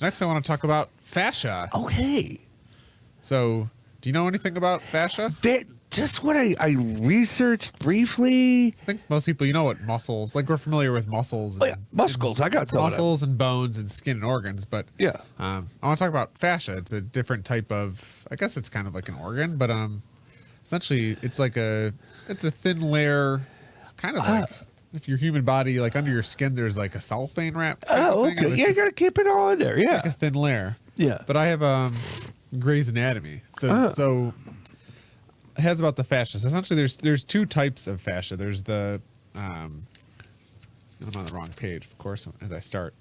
So next I want to talk about fascia. Okay. So do you know anything about fascia? Just what I researched briefly. I think most people, you know what muscles, like we're familiar with muscles. Oh, yeah. Muscles. I got some muscles and bones and skin and organs, but yeah. I want to talk about fascia. It's a different type of, I guess it's kind of like an organ, but essentially it's a thin layer. It's kind of like if your human body, like under your skin, there's like a cellophane wrap. Oh, okay. Yeah, you gotta keep it on there. Yeah, like a thin layer. Yeah. But I have Grey's Anatomy, so it has about the fascia. So essentially, there's two types of fascia. There's the I'm on the wrong page, of course, as I start.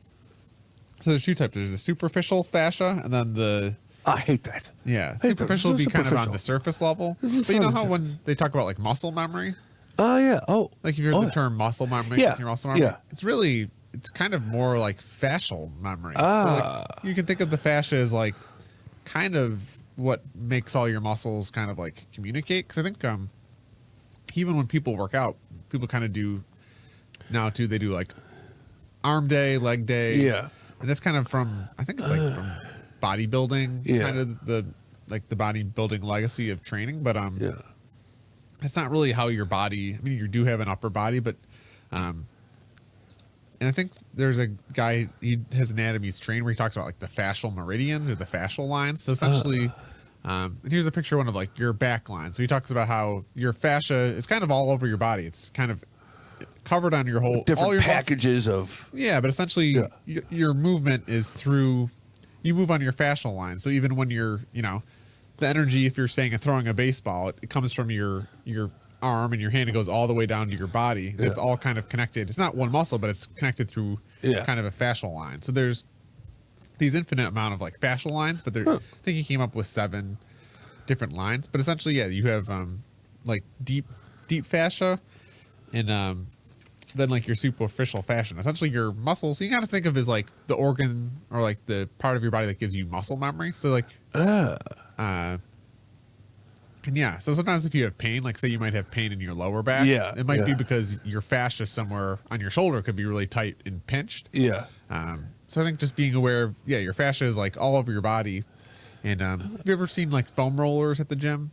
So there's two types. There's the superficial fascia, and then the I hate that. Yeah, superficial would be kind of on the surface level. But you know how when they talk about like muscle memory? Oh yeah. Oh, like if you heard the term muscle memory, yeah, your muscle memory. Yeah. It's kind of more like fascial memory. So like, you can think of the fascia as like kind of what makes all your muscles kind of like communicate. Because I think even when people work out, people kind of do now too. They do like arm day, leg day. Yeah, and that's kind of from I think it's like from bodybuilding, kind of the bodybuilding legacy of training. But it's not really how your body. I mean, you do have an upper body, but and I think there's a guy, his anatomy's trained where he talks about like the fascial meridians or the fascial lines. So essentially, and here's a picture of one of like your back line. So he talks about how your fascia is kind of all over your body. It's kind of covered on your whole, different all your packages of. Yeah, but essentially your movement is through, you move on your fascial line. So even when you're, the energy, if you're saying throwing a baseball, it comes from your arm and your hand. It goes all the way down to your body. It's all kind of connected. It's not one muscle, but it's connected through kind of a fascial line. So there's these infinite amount of like fascial lines, but I think he came up with 7 different lines. But essentially, you have like deep fascia, and then like your superficial fascia. Essentially, your muscles. You kind of think of as like the organ or like the part of your body that gives you muscle memory. So like. And so sometimes if you have pain, like say you might have pain in your lower back, it might be because your fascia somewhere on your shoulder could be really tight and pinched. Yeah. So I think just being aware of, your fascia is like all over your body. And have you ever seen like foam rollers at the gym?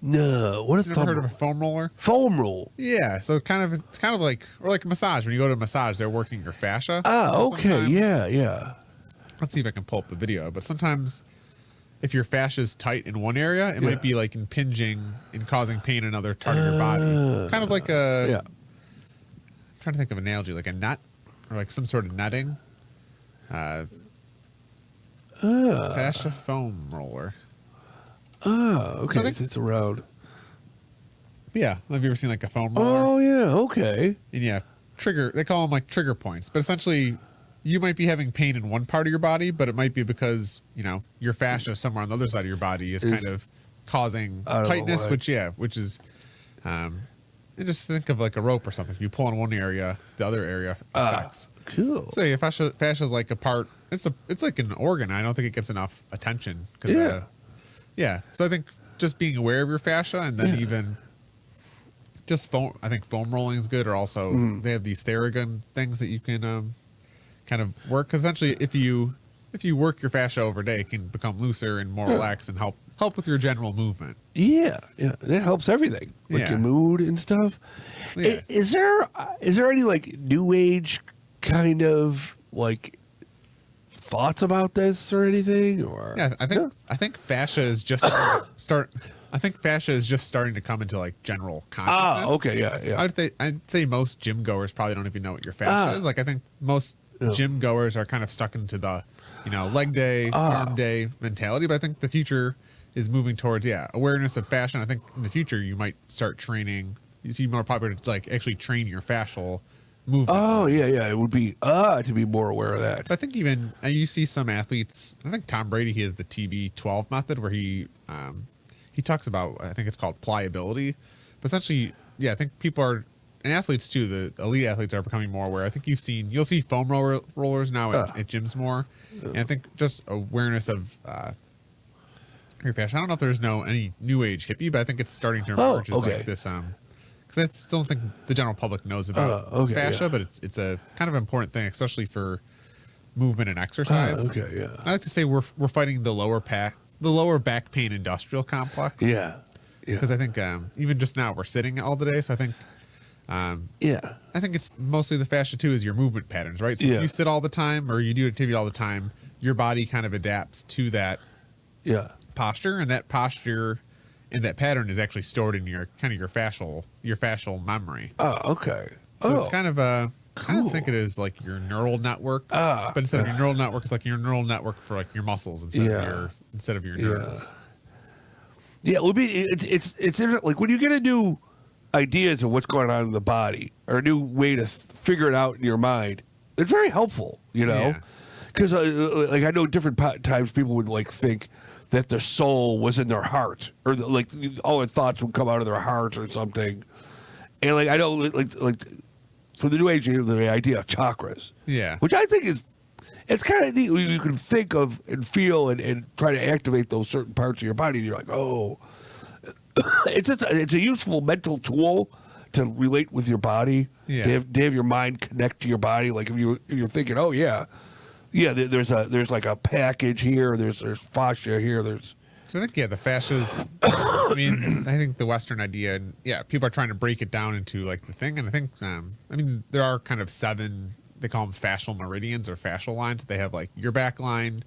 No. What is you ever heard of a foam roller? Foam roll. Yeah. So it's kind of like, or like a massage. When you go to a massage, they're working your fascia. So okay. Yeah. Let's see if I can pull up the video. But sometimes if your fascia is tight in one area, it might be like impinging and causing pain in another part of your body. Kind of like I'm trying to think of an analogy, like a nut or like some sort of nutting. Fascia foam roller. Okay. So it's around. Yeah. Have you ever seen like a foam roller? Oh, yeah. Okay. And they call them like trigger points. But essentially, you might be having pain in one part of your body, but it might be because, your fascia somewhere on the other side of your body is kind of causing tightness, which is, and just think of like a rope or something. If you pull in one area, the other area affects. Cool. So your fascia is like a part, it's like an organ. I don't think it gets enough attention. So I think just being aware of your fascia and then even just foam, I think foam rolling is good, or also they have these Theragun things that you can, kind of work, because essentially if you work your fascia over a day, it can become looser and more relaxed and help with your general movement. That helps everything, like your mood and stuff. Is there any like new age kind of like thoughts about this or anything? Or I think fascia is just I think fascia is just starting to come into like general consciousness. Okay, I'd say most gym goers probably don't even know what your fascia is. Like I think most gym goers are kind of stuck into the, leg day, arm day mentality. But I think the future is moving towards, awareness of fascia. I think in the future you might start training. You see more popular to like actually train your fascial movement. Oh, it would be to be more aware of that. But I think even you see some athletes. I think Tom Brady, he has the TB12 method where he talks about, I think it's called pliability. But essentially, I think people are. And athletes too, the elite athletes are becoming more aware. I think you'll see foam rollers now at gyms more. And I think just awareness of your fascia. I don't know if there's any new age hippie, but I think it's starting to emerge as like this, because I still don't think the general public knows about fascia, but it's a kind of important thing, especially for movement and exercise. Okay, yeah. I like to say we're fighting the lower back pain industrial complex. Yeah. Because I think even just now we're sitting all the day, so I think I think it's mostly the fascia too is your movement patterns, right? So if you sit all the time or you do activity all the time, your body kind of adapts to that posture, and that posture and that pattern is actually stored in your kind of your fascial memory. Oh, okay. So it's kind of kind of think it as like your neural network, but instead of your neural network, it's like your neural network for like your muscles instead of your nerves. Yeah, it would be. It's like when you get a new ideas of what's going on in the body or a new way to figure it out in your mind. It's very helpful, you know, because like I know different times people would like think that their soul was in their heart, or like all their thoughts would come out of their heart or something. And like I know like for the new age, you know, the idea of chakras, which I think is. It's kind of neat. You can think of and feel and try to activate those certain parts of your body. And you're like, oh, it's a useful mental tool to relate with your body. Yeah. To have your mind connect to your body. Like if you're thinking, oh there's like a package here. There's fascia here. So I think the fascias. I mean, I think the Western idea, and people are trying to break it down into like the thing. And I think there are kind of 7. They call them fascial meridians or fascial lines. They have like your back line,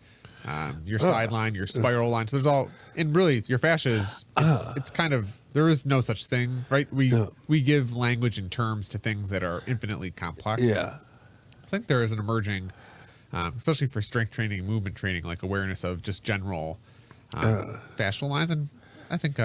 your side line, your spiral line. So there's all, and really your fascia is, it's kind of, there is no such thing, right? We give language and terms to things that are infinitely complex. Yeah. I think there is an emerging, especially for strength training and movement training, like awareness of just general fascial lines. And I think,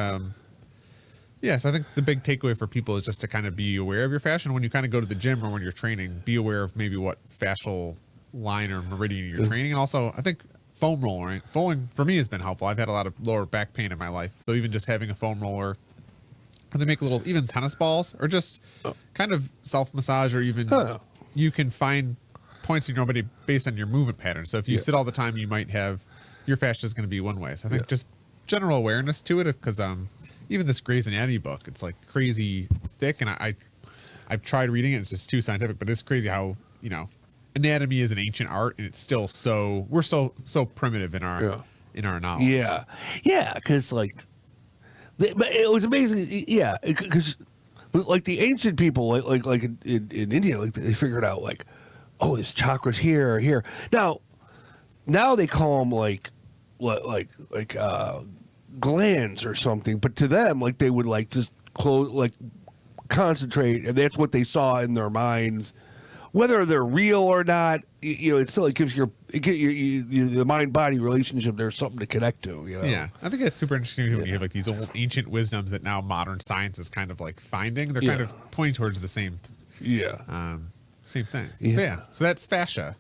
so I think the big takeaway for people is just to kind of be aware of your fascia. And when you kind of go to the gym or when you're training, be aware of maybe what fascial line or meridian you're training. And also, I think foam rolling for me has been helpful. I've had a lot of lower back pain in my life. So even just having a foam roller, or they make little, even tennis balls, or just kind of self-massage, or even you can find points in your body based on your movement pattern. So if you sit all the time, you might have, your fascia is going to be one way. So I think just general awareness to it, because even this Grey's Anatomy book, it's like crazy thick, and I've tried reading it. It's just too scientific, but it's crazy how, you know, anatomy is an ancient art, and it's still we're so primitive in our knowledge. Yeah, because like, but it was amazing. Yeah, because like the ancient people, like in India, like they figured out like, oh, there's chakras here or here. Now they call them like glands or something, but to them, like they would like just concentrate, and that's what they saw in their minds, whether they're real or not. You know, it still gives the mind body relationship. There's something to connect to. You know? Yeah, I think it's super interesting when you have like these old ancient wisdoms that now modern science is kind of like finding. They're kind of pointing towards the same. Same thing. So that's fascia.